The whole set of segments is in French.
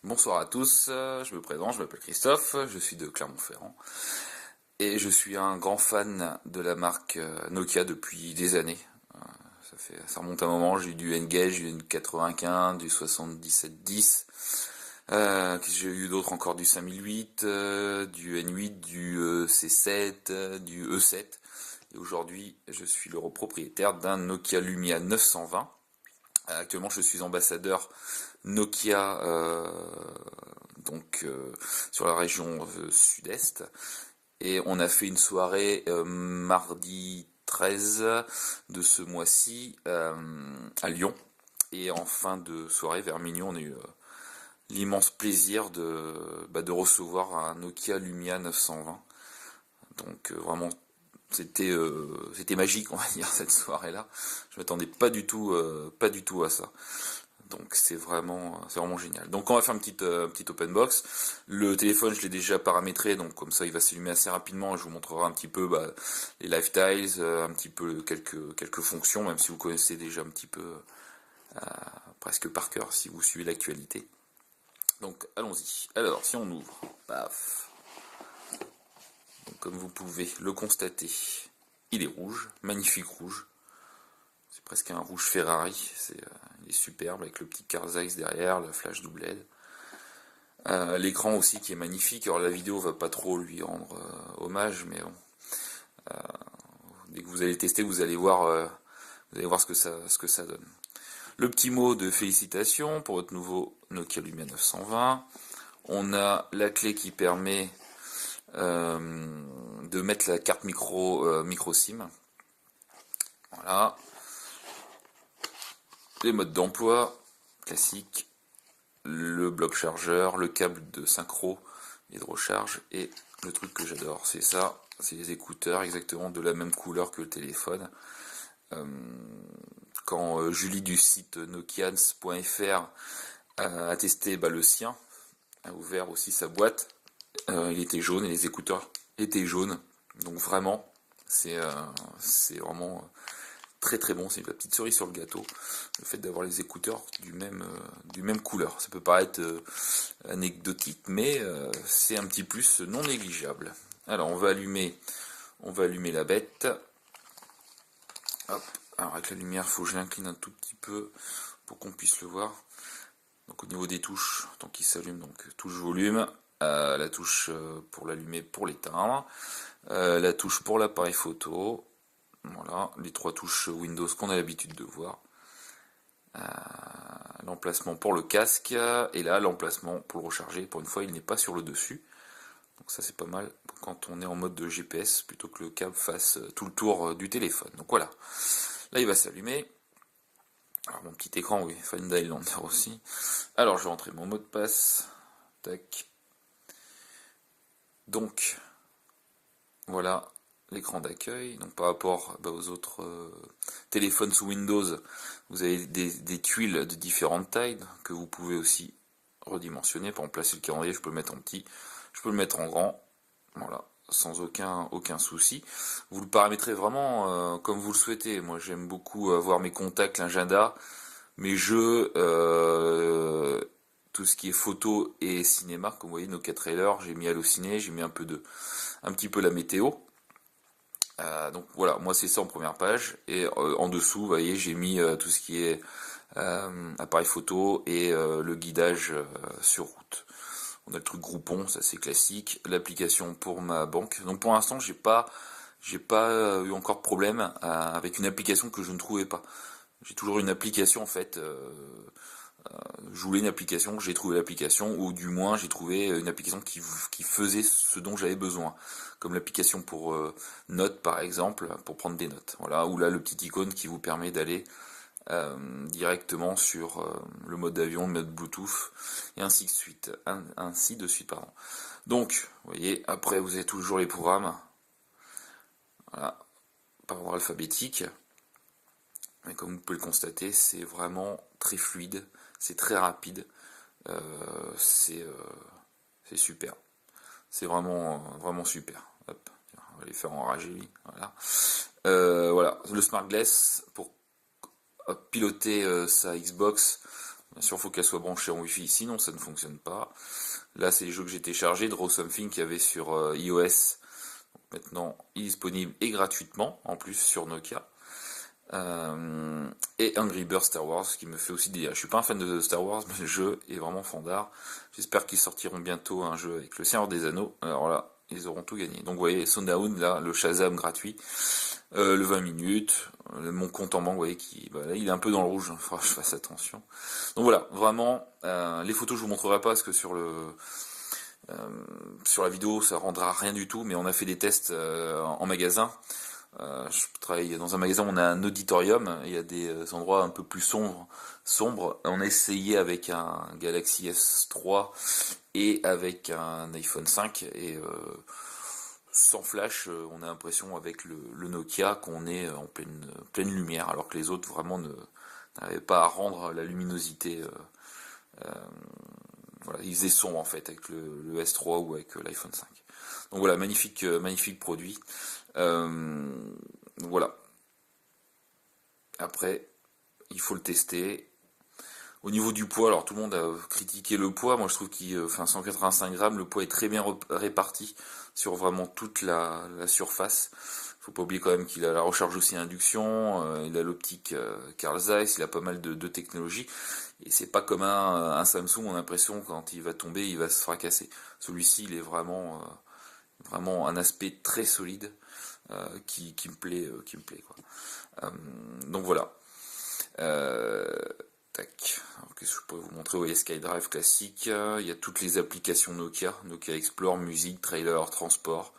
Bonsoir à tous, je me présente, je m'appelle Christophe, je suis de Clermont-Ferrand et je suis un grand fan de la marque Nokia depuis des années. Ça remonte un moment, j'ai eu du N-Gage, du N95, du 7710, j'ai eu d'autres encore du 5008, du N8, du C7, du E7. Et aujourd'hui, je suis le propriétaire d'un Nokia Lumia 920. Actuellement, je suis ambassadeur Nokia sur la région sud-est, et on a fait une soirée mardi 13 de ce mois-ci à Lyon, et en fin de soirée vers minuit on a eu l'immense plaisir de recevoir un Nokia Lumia 920. Donc vraiment c'était magique, on va dire, cette soirée-là. Je m'attendais pas du tout à ça. Donc c'est vraiment génial. Donc on va faire une petite open box. Le téléphone, je l'ai déjà paramétré, donc comme ça il va s'allumer assez rapidement. Je vous montrerai un petit peu les lifetiles, un petit peu quelques fonctions, même si vous connaissez déjà un petit peu presque par cœur si vous suivez l'actualité. Donc allons-y. Alors si on ouvre, paf. Donc, comme vous pouvez le constater, il est rouge, magnifique rouge. C'est presque un rouge Ferrari, il est superbe avec le petit Carzax derrière, la flash double LED. L'écran aussi qui est magnifique. Alors la vidéo va pas trop lui rendre hommage, mais bon, dès que vous allez tester, vous allez voir ce que ça donne. Le petit mot de félicitations pour votre nouveau Nokia Lumia 920. On a la clé qui permet de mettre la carte micro SIM. Voilà. Les modes d'emploi classiques, le bloc chargeur, le câble de synchro et de recharge, et le truc que j'adore, c'est ça, c'est les écouteurs exactement de la même couleur que le téléphone. Quand Julie du site nokians.fr a testé le sien, a ouvert aussi sa boîte, il était jaune et les écouteurs étaient jaunes, donc vraiment c'est vraiment très très bon, c'est la petite cerise sur le gâteau, le fait d'avoir les écouteurs du même couleur. Ça peut paraître anecdotique, mais c'est un petit plus non négligeable. Alors on va allumer la bête. Hop. Alors avec la lumière, il faut que je l'incline un tout petit peu pour qu'on puisse le voir. Donc au niveau des touches, tant qu'il s'allume, donc touche volume, la touche pour l'allumer, pour l'éteindre, la touche pour l'appareil photo. Voilà, les trois touches Windows qu'on a l'habitude de voir. L'emplacement pour le casque, et là l'emplacement pour le recharger. Pour une fois, il n'est pas sur le dessus. Donc ça c'est pas mal quand on est en mode de GPS, plutôt que le câble fasse tout le tour du téléphone. Donc voilà, là il va s'allumer. Alors mon petit écran, oui, Find Highlander aussi. Alors je vais rentrer mon mot de passe. Tac. Donc, voilà l'écran d'accueil. Donc par rapport aux autres téléphones sous Windows, vous avez des tuiles de différentes tailles que vous pouvez aussi redimensionner. Pour placer le calendrier, je peux le mettre en petit, je peux le mettre en grand. Voilà, sans aucun souci. Vous le paramétrez vraiment comme vous le souhaitez. Moi j'aime beaucoup avoir mes contacts, l'agenda, mes jeux, tout ce qui est photo et cinéma. Comme vous voyez, Nokia Trailer, j'ai mis Allociné, j'ai mis un petit peu la météo. Donc voilà, moi c'est ça en première page, et en dessous, vous voyez, j'ai mis tout ce qui est appareil photo et le guidage sur route. On a le truc Groupon, ça c'est classique, l'application pour ma banque. Donc pour l'instant, j'ai pas eu encore de problème avec une application que je ne trouvais pas. J'ai toujours une application en fait. Je voulais une application, j'ai trouvé l'application, ou du moins j'ai trouvé une application qui faisait ce dont j'avais besoin, comme l'application pour notes par exemple, pour prendre des notes. Voilà, ou là le petit icône qui vous permet d'aller directement sur le mode avion, le mode Bluetooth, et ainsi de suite, pardon. Donc, vous voyez, après vous avez toujours les programmes, voilà, par ordre alphabétique. Mais comme vous pouvez le constater, c'est vraiment très fluide, c'est très rapide, euh, c'est super. C'est vraiment super. Hop, on va les faire enrager, lui. Voilà. Voilà, le Smart Glass pour piloter sa Xbox. Bien sûr, il faut qu'elle soit branchée en Wi-Fi, sinon ça ne fonctionne pas. Là, c'est les jeux que j'ai téléchargés, Draw Something qu'il y avait sur iOS. Maintenant, il est disponible et gratuitement, en plus, sur Nokia. Et Angry Birds Star Wars, qui me fait aussi délire. Je suis pas un fan de Star Wars, mais le jeu est vraiment fandard. J'espère qu'ils sortiront bientôt un jeu avec le Seigneur des Anneaux. Alors là, ils auront tout gagné. Donc vous voyez, Sundown, là, le Shazam gratuit, le 20 minutes, mon compte en banque, vous voyez, là, il est un peu dans le rouge, il faudra que je fasse attention. Donc voilà, vraiment, les photos je vous montrerai pas parce que sur la vidéo ça rendra rien du tout, mais on a fait des tests en magasin. Je travaille dans un magasin, on a un auditorium, il y a des endroits un peu plus sombres. On a essayé avec un Galaxy S3 et avec un iPhone 5 et sans flash, on a l'impression avec le Nokia qu'on est en pleine lumière, alors que les autres vraiment n'arrivaient pas à rendre la luminosité. Voilà, ils faisaient sombre en fait avec le S3 ou avec l'iPhone 5. Donc voilà, magnifique produit. Voilà. Après, il faut le tester. Au niveau du poids, alors tout le monde a critiqué le poids. Moi, je trouve qu'il, 185 grammes, le poids est très bien réparti sur vraiment toute la surface. Faut pas oublier quand même qu'il a la recharge aussi à induction, il a l'optique Carl Zeiss, il a pas mal de technologies. Et c'est pas comme un Samsung, on a l'impression quand il va tomber, il va se fracasser. Celui-ci, il est vraiment un aspect très solide qui me plaît quoi. Donc voilà. Tac. Alors, qu'est-ce que je pourrais vous montrer? Vous voyez SkyDrive classique. Il y a toutes les applications Nokia, Nokia Explore, musique, trailer, transport.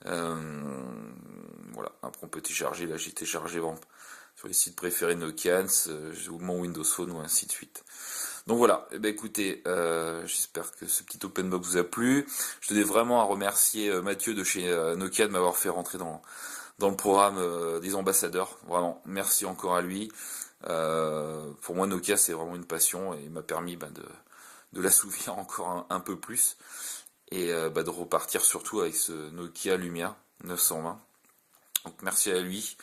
Voilà. Après on peut télécharger. Là j'ai téléchargé sur les sites préférés Nokians, ou mon Windows Phone ou ainsi de suite. Donc voilà, eh ben écoutez, j'espère que ce petit open box vous a plu. Je tenais vraiment à remercier Mathieu de chez Nokia de m'avoir fait rentrer dans le programme des ambassadeurs. Vraiment, merci encore à lui. Pour moi, Nokia, c'est vraiment une passion et il m'a permis de l'assouvir encore un peu plus et de repartir surtout avec ce Nokia Lumia 920. Donc merci à lui.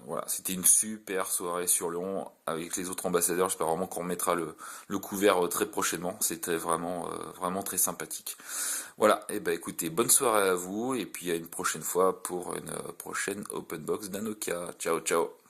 Voilà, c'était une super soirée sur Lyon avec les autres ambassadeurs. J'espère vraiment qu'on remettra le couvert très prochainement. C'était vraiment très sympathique. Voilà, et ben écoutez, bonne soirée à vous et puis à une prochaine fois pour une prochaine open box d'un Nokia. Ciao ciao.